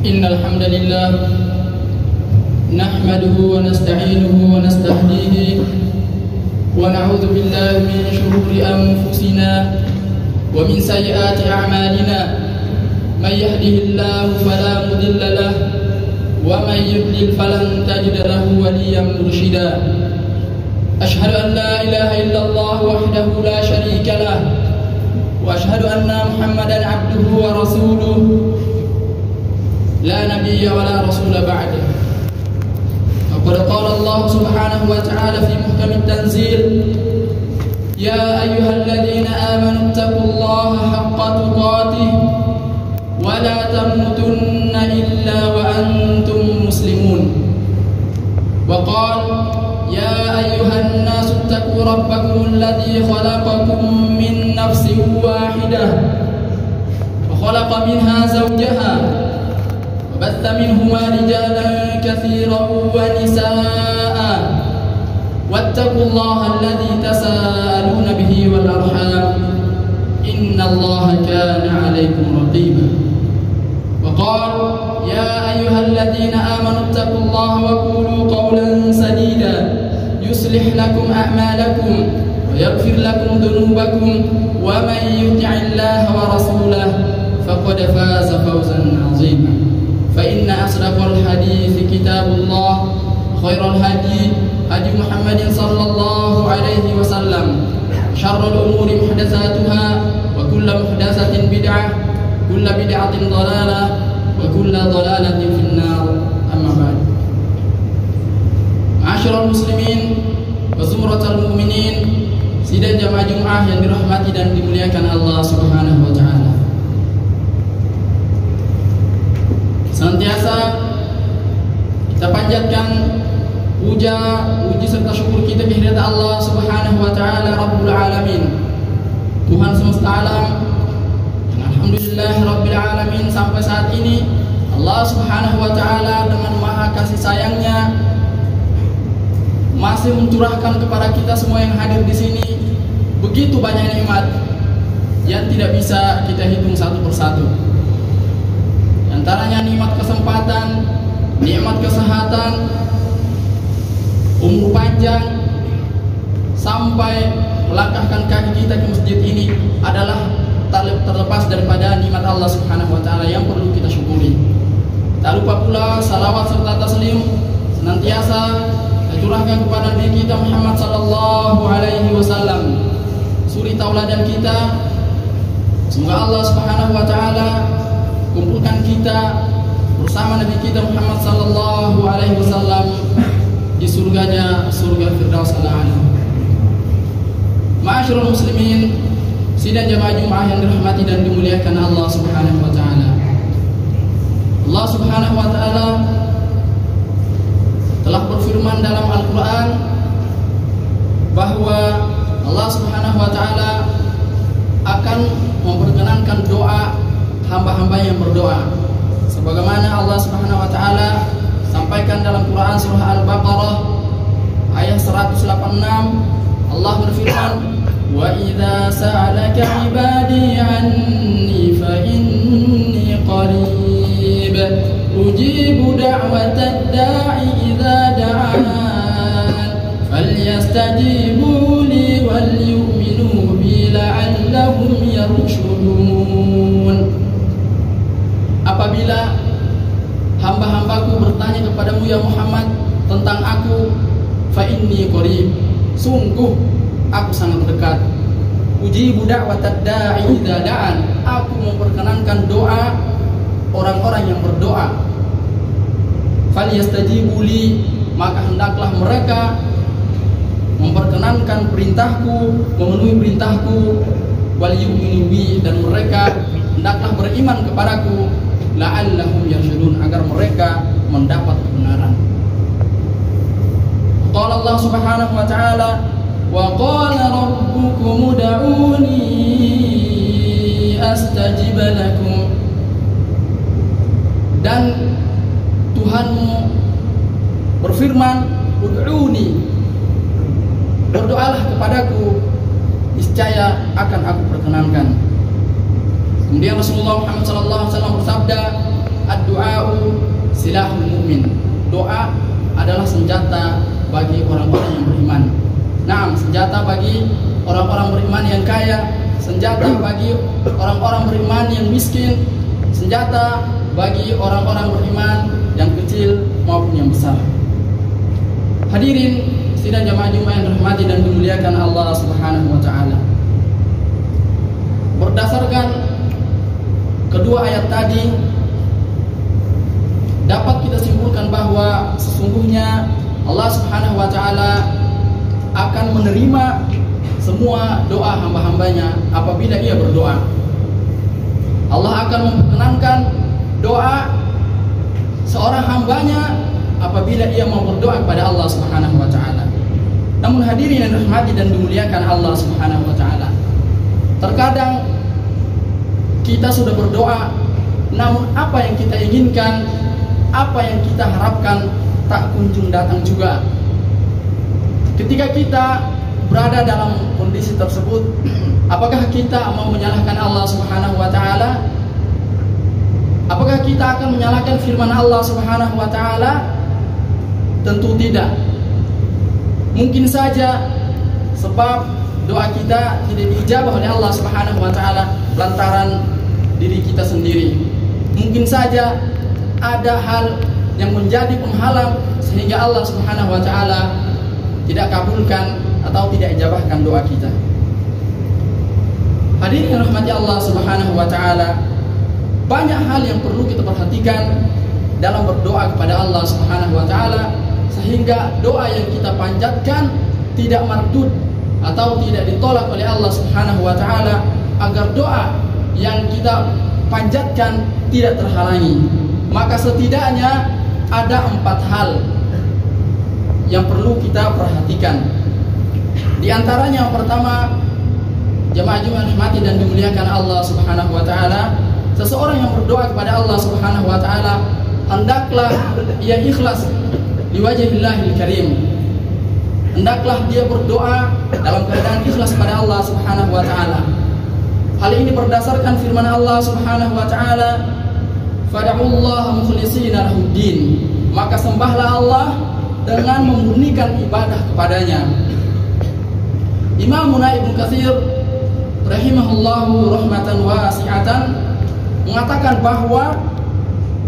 إن الحمد لله نحمده ونستعينه ونستهديه ونعوذ بالله من شرور أنفسنا ومن سيئات أعمالنا من يهده الله فلا مضل له ومن يضلل فلن تجد له وليا مرشدا أشهد أن لا إله إلا الله وحده لا شريك له وأشهد أن محمدا عبده ورسوله لا نبي ولا رسول بعده. وقد قال الله سبحانه وتعالى في محكم التنزيل يا أيها الذين آمنوا اتقوا الله حق تقاته ولا تموتن إلا وأنتم مسلمون. وقال يا أيها الناس اتقوا ربكم الذي خلقكم من نفس واحدة وخلق منها زوجها وبث منهما رجالا كثيرا ونساء واتقوا الله الذي تساءلون به والأرحام إن الله كان عليكم رقيبا. وقال يا أيها الذين آمنوا اتقوا الله وقولوا قولا سديدا يصلح لكم أعمالكم ويغفر لكم ذنوبكم ومن يطع الله ورسوله فقد فاز فوزا عظيما. فإن أصدق الحديث كتاب الله خير الهدي هدي محمد صلى الله عليه وسلم شر الأمور محدثاتها وكل محدثة بدعة كل بدعة ضلالة وكل ضلالة في النار. أما بعد Ma'asyiral muslimin wa zumratal mu'minin, sidang jamaah Jumat yang dirahmati dan dimuliakan Allah Subhanahu wa taala. Senantiasa kita panjatkan puji serta syukur kita kehadirat Allah Subhanahu wa taala Rabbul Alamin, Tuhan semesta alam. Alhamdulillah Rabbil Alamin, sampai saat ini Allah Subhanahu wa taala dengan maha kasih sayangnya masih mencurahkan kepada kita semua yang hadir di sini begitu banyak nikmat yang tidak bisa kita hitung satu persatu. Di antaranya nikmat kesempatan, nikmat kesehatan, umur panjang, sampai melangkahkan kaki kita ke masjid ini adalah tak terlepas daripada nikmat Allah Subhanahu wa taala yang perlu kita syukuri. Tak lupa pula salawat serta taslim senantiasa curahkan kepada Nabi kita Muhammad sallallahu alaihi wasallam, suri tauladan kita. Semoga Allah Subhanahu wa taala kumpulkan kita bersama Nabi kita Muhammad sallallahu alaihi wasallam di surganya, surga Firdaus al-A'la. Ma'asyiral muslimin, sidang jamaah Jumat yang dirahmati dan dimuliakan Allah Subhanahu wa taala. Allah Subhanahu wa taala telah berfirman dalam Al-Quran bahwa Allah Subhanahu wa taala akan memperkenankan doa hamba-hamba yang berdoa, sebagaimana Allah Subhanahu wa taala sampaikan dalam Quran surah Al-Baqarah ayat 186. Allah berfirman, wa idza sa'alaka 'ibadi 'anni fa inni qarib ujibu da'watad da'i idza da'an falyastajibu li wal yu'minu bi la'allahum yarshudun. Apabila hamba-hambaku bertanya kepadamu ya Muhammad tentang aku, fa inni qarib, sungguh aku sangat dekat. Ujibu da'watad da'i idza da'an, aku memperkenankan doa orang-orang yang berdoa. Falyastajibu li, maka hendaklah mereka memperkenankan perintahku, memenuhi perintahku. Wal yu'minu bi, dan mereka hendaklah beriman kepadaku. La'allahum yarshudun, agar mereka mendapat kebenaran. Qala Allah Subhanahu wa taala, wa qala rabbukum ud'uni astajib lakum, dan Tuhanmu berfirman, ud'uni, berdoalah kepadaku, niscaya akan aku perkenankan. Kemudian Rasulullah Muhammad SAW bersabda, ad-du'a'u silahul mu'min. Doa adalah senjata bagi orang-orang yang beriman. Nah, senjata bagi orang-orang beriman yang kaya, senjata bagi orang-orang beriman yang miskin, senjata bagi orang-orang beriman yang kecil maupun yang besar. Hadirin sidang jamaah Jumat yang dirahmati dan dimuliakan Allah Subhanahu wa taala. Berdasarkan kedua ayat tadi, dapat kita simpulkan bahwa sesungguhnya Allah Subhanahu wa taala akan menerima semua doa hamba-hambanya apabila ia berdoa. Allah akan memperkenankan doa seorang hambanya apabila ia mau berdoa kepada Allah Subhanahu wa taala. Namun hadirin yang dirahmati dan dimuliakan Allah Subhanahu wa taala, terkadang kita sudah berdoa, namun apa yang kita inginkan, apa yang kita harapkan tak kunjung datang juga. Ketika kita berada dalam kondisi tersebut, apakah kita mau menyalahkan Allah Subhanahu wa taala? Apakah kita akan menyalahkan firman Allah Subhanahu wa taala? Tentu tidak. Mungkin saja sebab doa kita tidak diijabah oleh Allah Subhanahu wa taala lantaran diri kita sendiri. Mungkin saja ada hal yang menjadi penghalang sehingga Allah Subhanahu wa taala tidak kabulkan atau tidak ijabahkan doa kita. Hadirin yang rahmati Allah Subhanahu wa taala, banyak hal yang perlu kita perhatikan dalam berdoa kepada Allah Subhanahu wa taala sehingga doa yang kita panjatkan tidak mardud atau tidak ditolak oleh Allah Subhanahu wa taala, agar doa yang kita panjatkan tidak terhalangi. Maka setidaknya ada 4 hal yang perlu kita perhatikan. Di antaranya yang pertama, jemaah Jumat rahmati dan dimuliakan Allah Subhanahu wa taala, seseorang yang berdoa kepada Allah Subhanahu wa taala hendaklah ia ikhlas liwajhillahil karim. Hendaklah dia berdoa dalam keadaan ikhlas kepada Allah Subhanahu wa taala. Hal ini berdasarkan firman Allah Subhanahu wa taala, fad'ullaha mukhlishina lahuddin. Maka sembahlah Allah dengan memurnikan ibadah kepadanya. Imam Ibnu Katsir rahimahullahu rahmatan wasi'atan mengatakan bahwa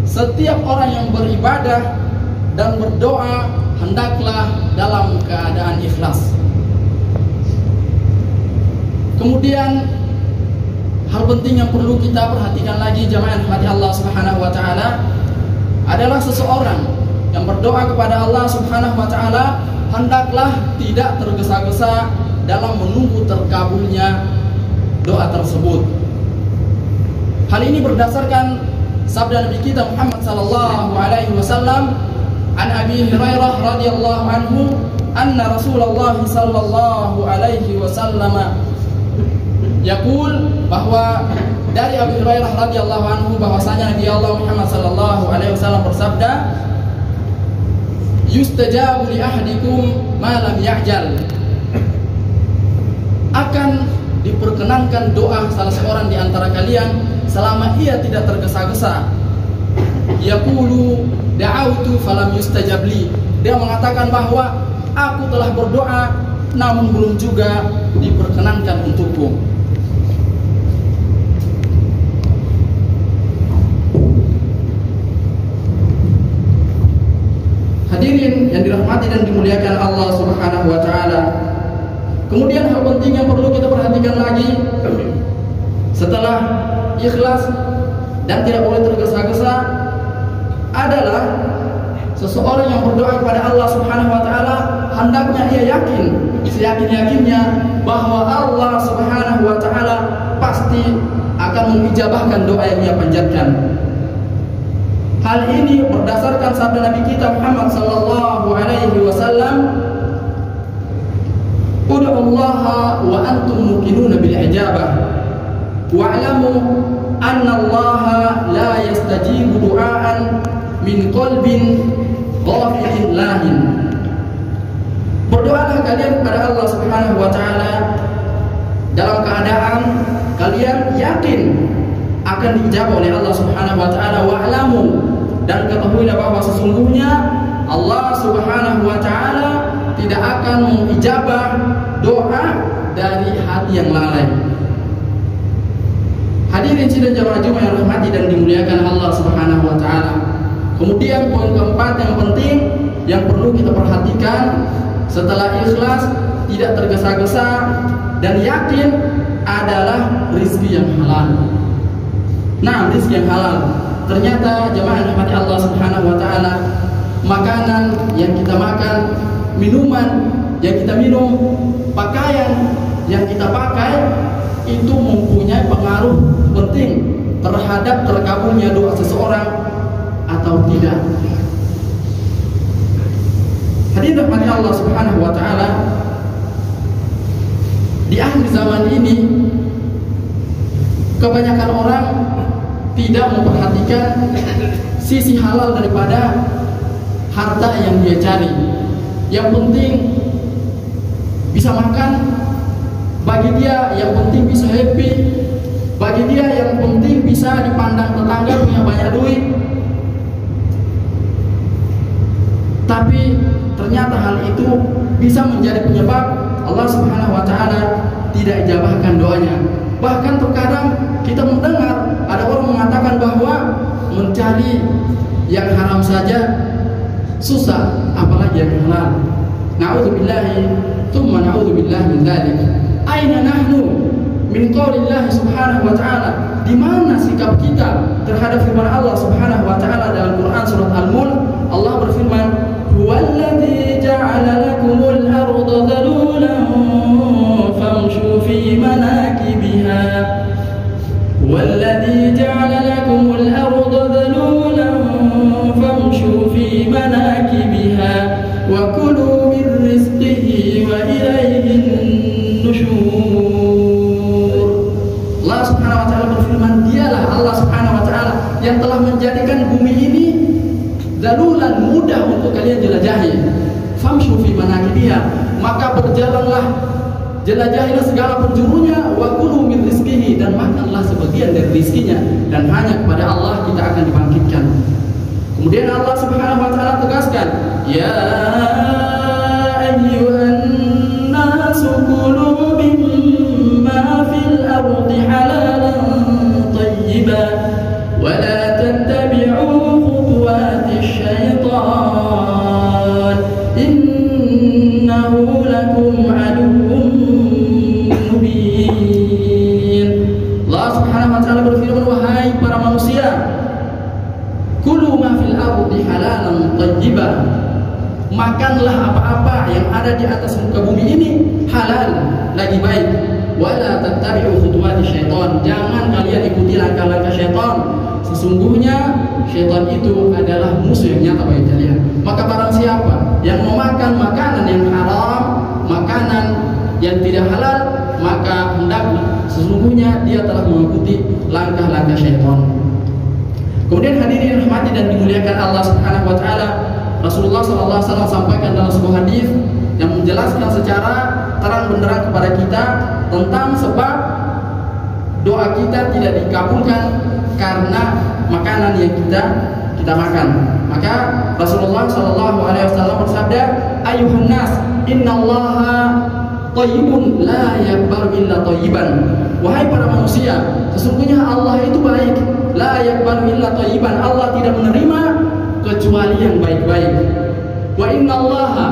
setiap orang yang beribadah dan berdoa hendaklah dalam keadaan ikhlas. Kemudian hal penting yang perlu kita perhatikan lagi jemaah rahmati Allah Subhanahu wa taala adalah seseorang yang berdoa kepada Allah Subhanahu wa taala hendaklah tidak tergesa-gesa dalam menunggu terkabulnya doa tersebut. Hal ini berdasarkan sabda Nabi kita Muhammad sallallahu alaihi wasallam, an Abi Hurairah radhiyallahu anhu anna Rasulullah sallallahu alaihi wasallam yaqul, bahwa dari Abi Hurairah radhiyallahu anhu bahwasanya Nabi Allah Muhammad sallallahu alaihi wasallam bersabda, yustajabu li ahadikum ma lam ya'jal. Akan diperkenankan doa salah seorang di antara kalian selama ia tidak tergesa-gesa. Yaqulu da'autu falam yustajab li. Dia mengatakan bahwa aku telah berdoa namun belum juga diperkenankan untukku. Hadirin yang dirahmati dan dimuliakan Allah Subhanahu wa taala. Kemudian hal penting yang perlu kita perhatikan lagi setelah ikhlas dan tidak boleh tergesa-gesa adalah seseorang yang berdoa kepada Allah Subhanahu wa taala hendaknya ia yakin, seyakin-yakinnya bahwa Allah Subhanahu wa taala pasti akan mengijabahkan doa yang ia panjatkan. Hal ini berdasarkan sabda Nabi kita Muhammad sallallahu alaihi wasallam, ud'ullaha wa antum muqinuna bil ijabah wa'lamu anna Allaha la yastajibu du'aan min qalbin ghafilin lahin. Berdoalah kalian kepada Allah Subhanahu wa taala dalam keadaan kalian yakin akan diijabah oleh Allah Subhanahu wa taala. Wa'lamu, dan ketahuilah bahwa sesungguhnya Allah Subhanahu wa taala tidak akan mengijabah doa dari hati yang lalai. Hadirin sidang jamaah Jumat yang rahmati dan dimuliakan Allah Subhanahu wa taala. Kemudian poin keempat yang penting yang perlu kita perhatikan setelah ikhlas, tidak tergesa-gesa dan yakin adalah rizki yang halal. Nah, rizki yang halal. Ternyata jemaah yang rahmati Allah Subhanahu wa taala, makanan yang kita makan, minuman yang kita minum, pakaian yang kita pakai itu mempunyai pengaruh penting terhadap terkabulnya doa seseorang atau tidak. Hadirin rahmati Allah Subhanahu wa taala, di akhir zaman ini kebanyakan orang tidak memperhatikan sisi halal daripada harta yang dia cari. Yang penting bisa makan, bagi dia yang penting bisa happy, bagi dia yang penting bisa dipandang tetangga punya banyak duit. Tapi ternyata hal itu bisa menjadi penyebab Allah Subhanahu wa taala tidak ijabahkan doanya. Bahkan terkadang kita mendengar ada orang mengatakan bahwa mencari yang haram saja susah, apalagi yang halal. Na'udzubillahi tsumma na'udzubillahi min dzalik. Aina nahnu min qaulillahi subhanahu wa ta'ala? Di mana sikap kita terhadap firman Allah Subhanahu wa taala dalam Quran surat Al-Mulk? Allah berfirman, "Huwallazi ja'ala lakumul arda dhalulan famshu fi manakibiha." Huwallazi ja'ala lakumul arda dhalulan famshu fi manakibiha wa kulu min rizqihi wa ilayhin nusyur. Allah Subhanahu wa taala berfirman, dialah Allah Subhanahu wa taala yang telah menjadikan bumi ini zalulan, mudah untuk kalian jelajahi. Famshu fi manakibiha, maka berjalanlah, jelajahilah segala penjurunya, wa kulu min rizqihi, dan makanlah sebagian dari rizkinya, dan hanya kepada Allah kita akan dibangkitkan. Kemudian Allah Subhanahu wa taala tegaskan, ya ayyuhan nasu kulu mimma fil ardi halalan thayyiban wa la tattabi'u khutuwatis syaitan innahu lakum aduwwun mubin. Allah Subhanahu wa taala berfirman, wahai para manusia, kulu ma fil ardi halalan thayyiban, makanlah apa-apa yang ada di atas muka bumi ini halal, lagi baik. Wala tattabi'u khutuwati syaitan, jangan kalian ikuti langkah-langkah syaitan. Sesungguhnya syaitan itu adalah musuh yang nyata bagi kalian. Maka barang siapa yang memakan makanan yang haram, makanan yang tidak halal, maka hendaklah sesungguhnya dia telah mengikuti langkah-langkah syaitan. Kemudian hadirin rahmati dan dimuliakan Allah Subhanahu wa taala, Rasulullah sallallahu alaihi wasallam sampaikan dalam sebuah hadis yang menjelaskan secara terang benderang kepada kita tentang sebab doa kita tidak dikabulkan karena makanan yang kita makan. Maka Rasulullah sallallahu alaihi wasallam bersabda, ayuhan nas, innallaha thayyibun la yaqbalu illa thayyiban. Wahai para manusia, sesungguhnya Allah itu baik, la yaqbalu illa thayyiban, Allah tidak menerima kecuali yang baik-baik. Wa innallaha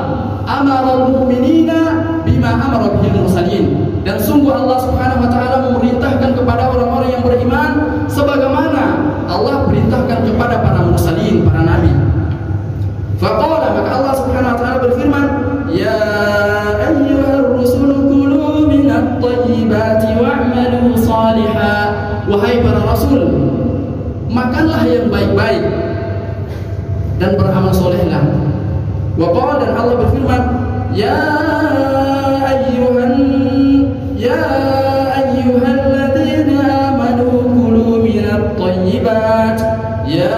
amara al-mu'minina bima amara bihi al-mursalin, dan sungguh Allah Subhanahu wa taala memerintahkan kepada orang-orang yang beriman sebagaimana Allah perintahkan kepada para mursalin, para nabi. Faqala, maka Allah Subhanahu wa taala berfirman, ya ayyuhar rusul kulu minat thayyibati wa'malu salihan. Wahai para rasul, makanlah yang baik-baik dan beramal solehlah. Wa qala, dan Allah berfirman, ya ayyuhalladzina amanu kulu minat thayyibat, ya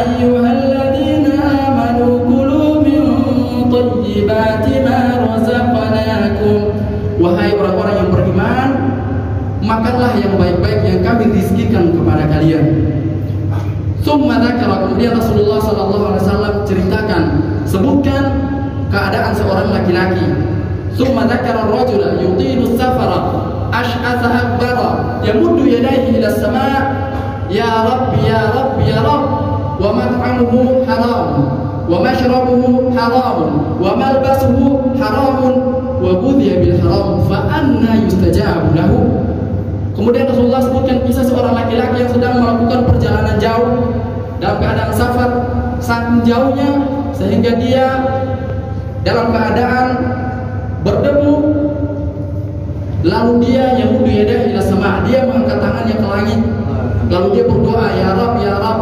ayyuhalladzina amanu kulu min thayyibati ma razaqnakum. Wahai orang-orang yang beriman, makanlah yang baik-baik yang kami rizkikan kepada kalian. Tsumma dzakara, kemudian Rasulullah SAW ceritakan, sebutkan keadaan seorang laki-laki. Tsumma dzakara ar-rajula yutilu safara ash'atha akbara yamuddu yadayhi ila as-sama' ya Rabb ya Rabb ya Rabb wa mat'amuhu haram wa mashrabuhu haram wa malbasuhu haram wa ghudhiya bil haram fa anna yustajabu lahu. Kemudian Rasulullah sebutkan kisah seorang laki-laki yang sedang melakukan perjalanan jauh dalam keadaan safar, saking jauhnya sehingga dia dalam keadaan berdebu, lalu dia yamudu yadahu ila sama', dia mengangkat tangannya ke langit, lalu dia berdoa, ya Rabb ya Rabb,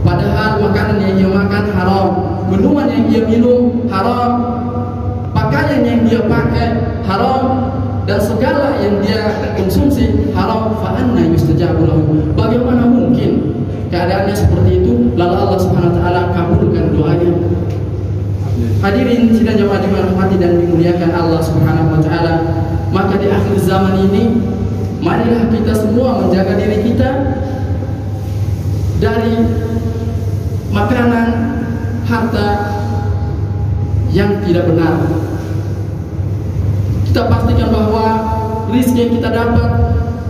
padahal makanan yang dia makan haram, minuman yang dia minum haram, pakaian yang dia pakai haram, dan segala yang dia konsumsi haram. Fa anna yustajabu lahu, bagaimana mungkin keadaannya seperti itu lalu Allah Subhanahu wa taala kabulkan doanya. Hadirin sidang jemaah dirahmati dan dimuliakan Allah Subhanahu wa taala, maka di akhir zaman ini marilah kita semua menjaga diri kita dari makanan, harta yang tidak benar. Kita pastikan bahwa rezeki yang kita dapat,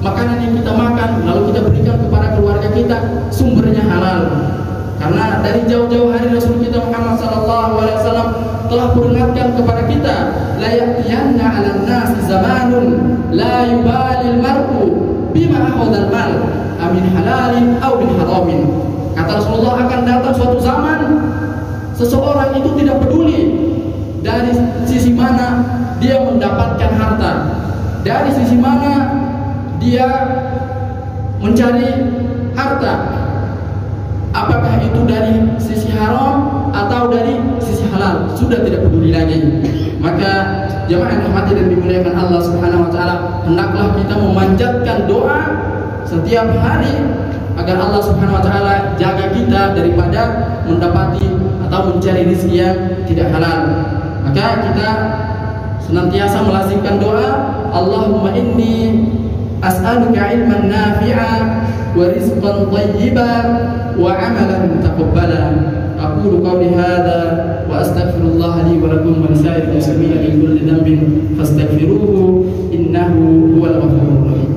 makanan yang kita makan, lalu kita berikan kepada keluarga kita, sumbernya halal. Karena dari jauh-jauh hari Rasul kita Muhammad SAW telah peringatkan kepada kita, la ya'tiyanna 'alan nasi zamanun la yubalil mar'u bima akhadhal mal amin halalin aw min haramin. Kata Rasulullah, akan datang suatu zaman seseorang itu tidak peduli dari sisi mana dia mendapatkan harta, dari sisi mana dia mencari harta, apakah itu dari sisi haram atau dari sisi halal, sudah tidak peduli lagi. Maka jemaah yang dirahmati dan dimuliakan Allah Subhanahu wa taala, hendaklah kita memanjatkan doa setiap hari agar Allah Subhanahu wa taala jaga kita daripada mendapati atau mencari rezeki yang tidak halal. Maka kita senantiasa melazimkan doa, Allahumma inni as'aluka ilman nafi'a wa rizqan thayyiban wa amalan taqabbala. Aqulu qawli hadha wa astaghfirullah li wa lakum wa lisa'iril muslimin min kulli dhanbin fastaghfiruhu innahu huwal ghafurur rahim.